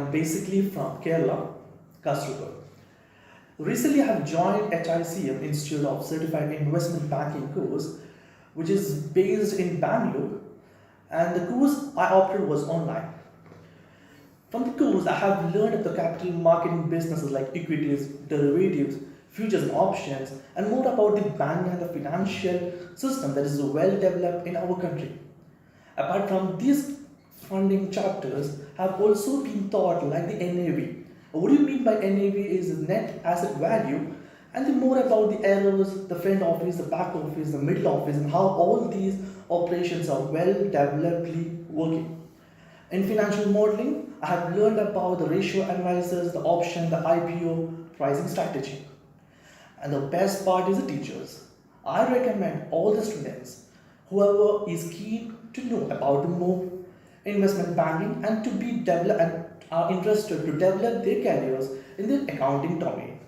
am basically from Kerala, Kasaragod. Recently, I have joined HICM Institute of Certified Investment Banking course, which is based in Bangalore, and the course I opted was online. From the course, I have learned of the capital market businesses like equities, derivatives, futures and options, and more about the banking and the financial system that is well developed in our country. Apart from these funding chapters, have also been taught like the NAV. What do you mean by NAV is net asset value, and the more about the errors, the front office, the back office, the middle office, and how all these operations are well develovedly working. In financial modeling, I have learned about the ratio analysis, the option, the IPO, pricing strategy. And the best part is the teachers. I recommend all the students, whoever is keen to know about the more investment banking and to be developed and are interested to develop their careers in the accounting domain.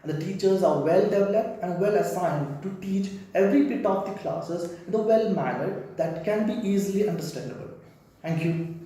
And the teachers are well developed and well assigned to teach every bit of the classes in a well mannered that can be easily understandable. Thank you.